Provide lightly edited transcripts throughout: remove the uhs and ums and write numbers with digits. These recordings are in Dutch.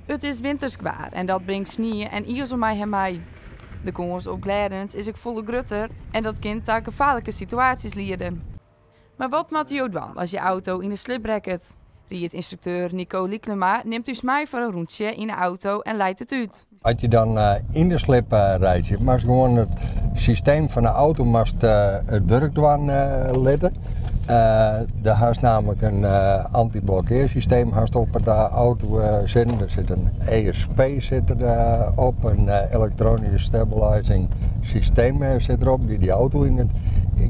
Het is winterskwaar en dat brengt sneeuw en iels om mij hem mee. De kans op gladens is ook volle grutter en dat kind daar gevaarlijke situaties leiden. Maar wat moet je doen als je auto in de slip brekt? Riet-instructeur Nico Lieklema neemt dus mij voor een rondje in de auto en leidt het uit. Als je dan in de slip rijdt, je mag gewoon het systeem van de auto het werk doen letten. Daar has namelijk een anti-blokkeersysteem op de auto zitten. Er zit een ESP op, een elektronisch stabilizing systeem zit erop die auto in het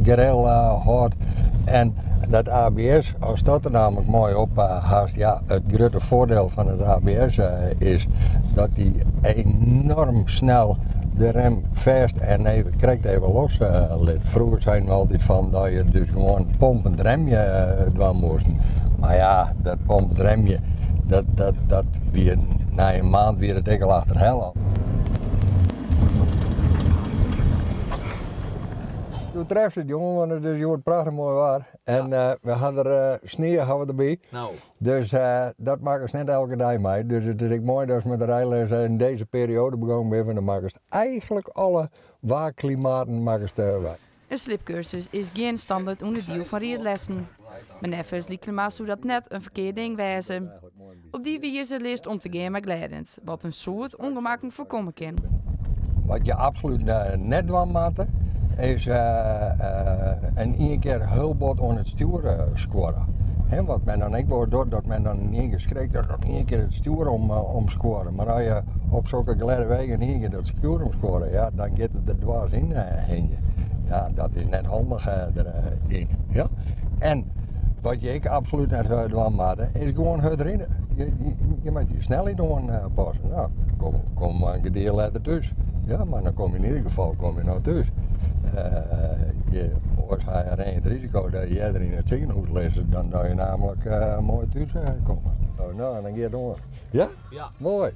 gereel houdt. En dat ABS, als dat er namelijk mooi op haast, ja, het grote voordeel van het ABS is dat die enorm snel de rem vast en even los liet. Vroeger zijn we altijd van dat je dus gewoon pompend remje doen moest. Maar ja, dat pompend remje, dat weer na een maand weer het dikkel achter hel. Je treft het jongen, want het is prachtig mooi waar. En we hadden er sneeuw erbij. Nou. Dus dat maken ze net elke dag mee. Dus het is mooi dat ze met de rijles in deze periode begonnen hebben. Dan maken ze eigenlijk alle waarklimaten maken ze erbij. Een slipcursus is geen standaard onderdeel van rietlessen. Mijn neffens Lieklema zou dat net een verkeerd ding wijzen. Op die wijze leest om te gaan met gladens, wat een soort ongemakken voorkomen kan. Wat je absoluut net wil maken, is een één keer heel bot aan het stuur scoren. Wat men dan ook doet, dat men dan in één keer schrikt dat één keer het stuur om scoren. Maar als je op zulke gladde wegen één keer dat stuur om scoren, ja, dan gaat het er dwars in je. Ja, dat is net handig erin. Ja? En wat je ik absoluut net wil maken, is gewoon het erin. Je moet je snelheid passen. Nou, kom maar een deel later thuis. Ja, maar dan kom je in ieder geval nou thuis. Als hij er het risico dat je er in het ziekenhuis leest, dan zou je namelijk mooi thuis komen. Nou, dan ga je door. Ja? Ja. Mooi.